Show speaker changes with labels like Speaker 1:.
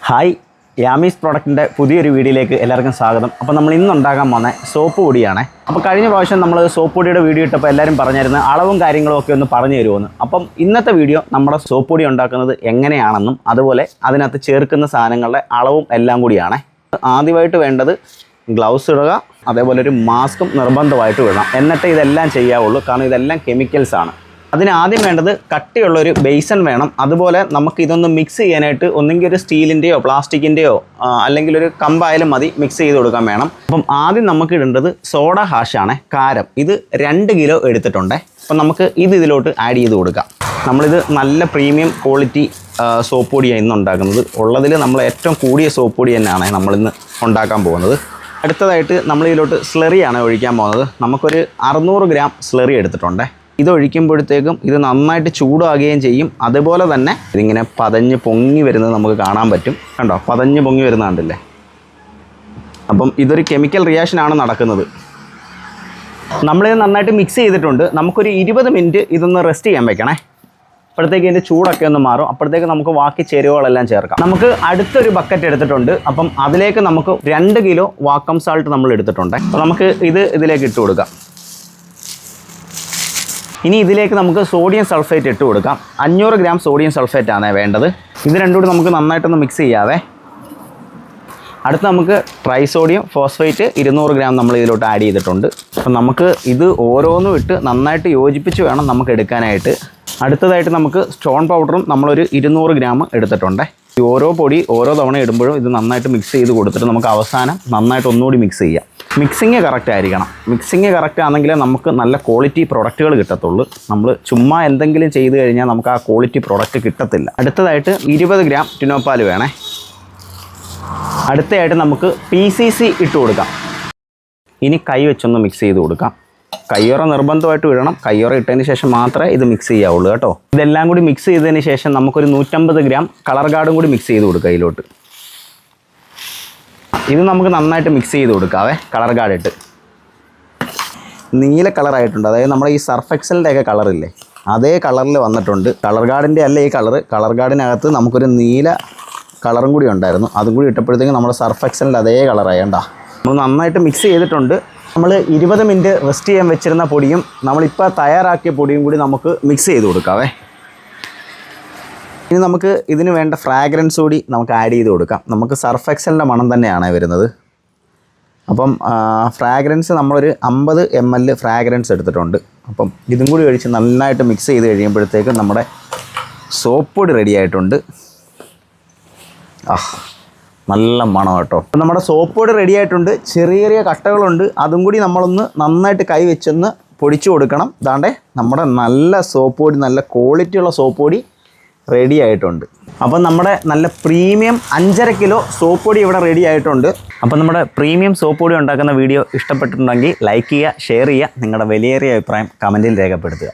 Speaker 1: Hi, Yami's പ്രോഡക്റ്റിൻ്റെ പുതിയൊരു വീഡിയോയിലേക്ക് എല്ലാവർക്കും സ്വാഗതം. അപ്പോൾ നമ്മൾ ഇന്ന് ഉണ്ടാക്കാൻ പോകുന്ന സോപ്പ് പൊടിയാണ്. അപ്പോൾ കഴിഞ്ഞ പ്രാവശ്യം നമ്മൾ സോപ്പ് പൊടിയുടെ വീഡിയോ ഇട്ടപ്പോൾ എല്ലാവരും പറഞ്ഞിരുന്നു അളവും കാര്യങ്ങളും ഒക്കെ ഒന്ന് പറഞ്ഞു തരുമെന്ന്. അപ്പം ഇന്നത്തെ വീഡിയോ നമ്മുടെ സോപ്പ് പൊടി ഉണ്ടാക്കുന്നത് എങ്ങനെയാണെന്നും അതുപോലെ അതിനകത്ത് ചേർക്കുന്ന സാധനങ്ങളുടെ അളവും എല്ലാം കൂടിയാണ്. ആദ്യമായിട്ട് വേണ്ടത് ഗ്ലൗസ് ഇടുക, അതേപോലെ ഒരു മാസ്കും നിർബന്ധമായിട്ട് ഇടണം. എന്നിട്ട് ഇതെല്ലാം ചെയ്യാവുള്ളൂ, കാരണം ഇതെല്ലാം കെമിക്കൽസാണ്. അതിന് ആദ്യം വേണ്ടത് കട്ടിയുള്ളൊരു ബേസൺ വേണം. അതുപോലെ നമുക്ക് ഇതൊന്ന് മിക്സ് ചെയ്യാനായിട്ട് ഒന്നെങ്കിൽ ഒരു സ്റ്റീലിൻ്റെയോ പ്ലാസ്റ്റിക്കിൻ്റെയോ അല്ലെങ്കിൽ ഒരു കമ്പായാലും മതി, മിക്സ് ചെയ്ത് കൊടുക്കാൻ വേണം. അപ്പം ആദ്യം നമുക്ക് ഇടേണ്ടത് സോഡ ഹാഷാണ്, കാരം. ഇത് 2 കിലോ എടുത്തിട്ടുണ്ട്. അപ്പം നമുക്ക് ഇതിലോട്ട് ആഡ് ചെയ്ത് കൊടുക്കാം. നമ്മളിത് നല്ല പ്രീമിയം ക്വാളിറ്റി സോപ്പ് പൊടിയാണ് ഇന്ന് ഉണ്ടാക്കുന്നത്. ഉള്ളതിൽ നമ്മൾ ഏറ്റവും കൂടിയ സോപ്പ് പൊടി തന്നെയാണ് നമ്മളിന്ന് ഉണ്ടാക്കാൻ പോകുന്നത്. അടുത്തതായിട്ട് നമ്മളിതിലോട്ട് സ്ലറിയാണ് ഒഴിക്കാൻ പോകുന്നത്. നമുക്കൊരു 600 ഗ്രാം സ്ലറി എടുത്തിട്ടുണ്ട്. ഇത് ഒഴിക്കുമ്പോഴത്തേക്കും ഇത് നന്നായിട്ട് ചൂടാകുകയും ചെയ്യും. അതുപോലെ തന്നെ ഇതിങ്ങനെ പതഞ്ഞ് പൊങ്ങി വരുന്നത് നമുക്ക് കാണാൻ പറ്റും. കണ്ടോ, പതഞ്ഞ് പൊങ്ങി വരുന്ന കണ്ടില്ലേ? അപ്പം ഇതൊരു കെമിക്കൽ റിയാക്ഷനാണ് നടക്കുന്നത്. നമ്മളിത് നന്നായിട്ട് മിക്സ് ചെയ്തിട്ടുണ്ട്. നമുക്കൊരു 20 മിനിറ്റ് ഇതൊന്ന് റെസ്റ്റ് ചെയ്യാൻ വെക്കണേ. അപ്പോഴത്തേക്ക് ഇതിൻ്റെ ചൂടൊക്കെ ഒന്ന് മാറും. അപ്പോഴത്തേക്ക് നമുക്ക് ബാക്കി ചേരുവകളെല്ലാം ചേർക്കാം. നമുക്ക് അടുത്തൊരു ബക്കറ്റ് എടുത്തിട്ടുണ്ട്. അപ്പം അതിലേക്ക് നമുക്ക് 2 കിലോ വാക്കം സാൾട്ട് നമ്മൾ എടുത്തിട്ടുണ്ട്. അപ്പോൾ നമുക്ക് ഇതിലേക്ക് ഇട്ട് കൊടുക്കാം. ഇനി ഇതിലേക്ക് നമുക്ക് സോഡിയം സൾഫേറ്റ് ഇട്ട് കൊടുക്കാം. 500 ഗ്രാം സോഡിയം സൾഫേറ്റ് ആണ് വേണ്ടത്. ഇത് രണ്ടും കൂടി നമുക്ക് നന്നായിട്ടൊന്ന് മിക്സ് ചെയ്യാവേ. അടുത്ത് നമുക്ക് ട്രൈസോഡിയം ഫോസ്ഫേറ്റ് 200 ഗ്രാം നമ്മൾ ഇതിലോട്ട് ആഡ് ചെയ്തിട്ടുണ്ട്. അപ്പം നമുക്ക് ഇത് ഓരോന്നും ഇട്ട് നന്നായിട്ട് യോജിപ്പിച്ച് വേണം നമുക്ക് എടുക്കാനായിട്ട്. അടുത്തതായിട്ട് നമുക്ക് സ്റ്റോൺ പൗഡറും നമ്മളൊരു 200 ഗ്രാം എടുത്തിട്ടുണ്ട്. ഓരോ പൊടി ഓരോ തവണ ഇടുമ്പോഴും ഇത് നന്നായിട്ട് മിക്സ് ചെയ്ത് കൊടുത്തിട്ട് നമുക്ക് അവസാനം നന്നായിട്ട് ഒന്നുകൂടി മിക്സ് ചെയ്യാം. മിക്സിങ് കറക്റ്റ് ആയിരിക്കണം. മിക്സിങ് കറക്റ്റ് ആണെങ്കിലേ നമുക്ക് നല്ല ക്വാളിറ്റി പ്രൊഡക്റ്റുകൾ കിട്ടത്തുള്ളൂ. നമ്മൾ ചുമ്മാ എന്തെങ്കിലും ചെയ്ത് കഴിഞ്ഞാൽ നമുക്ക് ആ ക്വാളിറ്റി പ്രൊഡക്റ്റ് കിട്ടത്തില്ല. അടുത്തതായിട്ട് 20 ഗ്രാം ടിനോപ്പാൽ വേണേ. അടുത്തതായിട്ട് നമുക്ക് PCC ഇട്ട് കൊടുക്കാം. ഇനി കൈ വെച്ചൊന്ന് മിക്സ് ചെയ്ത് കൊടുക്കാം. കയ്യോറ നിർബന്ധമായിട്ട് ഇടണം. കയ്യോറ ഇട്ടതിന് ശേഷം മാത്രമേ ഇത് മിക്സ് ചെയ്യാവുള്ളൂ കേട്ടോ. ഇതെല്ലാം കൂടി മിക്സ് ചെയ്തതിന് ശേഷം നമുക്കൊരു 150 ഗ്രാം കളർ ഗാർഡും കൂടി മിക്സ് ചെയ്ത് കൊടുക്കുക ഇതിലോട്ട്. ഇത് നമുക്ക് നന്നായിട്ട് മിക്സ് ചെയ്ത് കൊടുക്കാവേ. കളർ ഗാർഡ് ഇട്ട് നീല കളറായിട്ടുണ്ട്. അതായത് നമ്മുടെ ഈ സർഫ് എക്സലിൻ്റെ ഒക്കെ കളറില്ലേ, അതേ കളറിൽ വന്നിട്ടുണ്ട്. കളർ ഗാർഡിൻ്റെ അല്ല ഈ കളറ്. കളർ ഗാർഡിനകത്ത് നമുക്കൊരു നീല കളറും കൂടി ഉണ്ടായിരുന്നു. അതും കൂടി ഇട്ടപ്പോഴത്തേക്കും നമ്മുടെ സർഫ് എക്സലിൻ്റെ അതേ കളറായി. കണ്ടാ, നമ്മൾ നന്നായിട്ട് മിക്സ് ചെയ്തിട്ടുണ്ട്. നമ്മൾ 20 മിനിറ്റ് റെസ്റ്റ് ചെയ്യാൻ വെച്ചിരുന്ന പൊടിയും നമ്മളിപ്പോൾ തയ്യാറാക്കിയ പൊടിയും കൂടി നമുക്ക് മിക്സ് ചെയ്ത് കൊടുക്കാവേ. ഇനി നമുക്ക് ഇതിന് വേണ്ട ഫ്രാഗ്രൻസ് കൂടി നമുക്ക് ആഡ് ചെയ്ത് കൊടുക്കാം. നമുക്ക് സർഫ് എക്സലിൻ്റെ മണം തന്നെയാണ് വരുന്നത്. അപ്പം ഫ്രാഗ്രൻസ് നമ്മളൊരു 50 ml ഫ്രാഗ്രൻസ് എടുത്തിട്ടുണ്ട്. അപ്പം ഇതും കൂടി ഒഴിച്ച് നന്നായിട്ട് മിക്സ് ചെയ്ത് കഴിയുമ്പോഴത്തേക്കും നമ്മുടെ സോപ്പ് പൊടി റെഡി ആയിട്ടുണ്ട്. നല്ല മണം കേട്ടോ. അപ്പം നമ്മുടെ സോപ്പ് പൊടി റെഡി ആയിട്ടുണ്ട്. ചെറിയ ചെറിയ കട്ടകളുണ്ട്. അതും കൂടി നമ്മളൊന്ന് നന്നായിട്ട് കൈ വെച്ചൊന്ന് പൊടിച്ചു കൊടുക്കണം. ദാണ്ടേ നമ്മുടെ നല്ല സോപ്പ് പൊടി, നല്ല ക്വാളിറ്റിയുള്ള സോപ്പ് പൊടി റെഡി ആയിട്ടുണ്ട്. അപ്പം നമ്മുടെ നല്ല പ്രീമിയം 5.5 കിലോ സോപ്പ് പൊടി ഇവിടെ റെഡി ആയിട്ടുണ്ട്. അപ്പം നമ്മുടെ പ്രീമിയം സോപ്പ് പൊടി ഉണ്ടാക്കുന്ന വീഡിയോ ഇഷ്ടപ്പെട്ടിട്ടുണ്ടെങ്കിൽ ലൈക്ക് ചെയ്യുക, ഷെയർ ചെയ്യുക, നിങ്ങളുടെ വിലയേറിയ അഭിപ്രായം കമൻറ്റിൽ രേഖപ്പെടുത്തുക.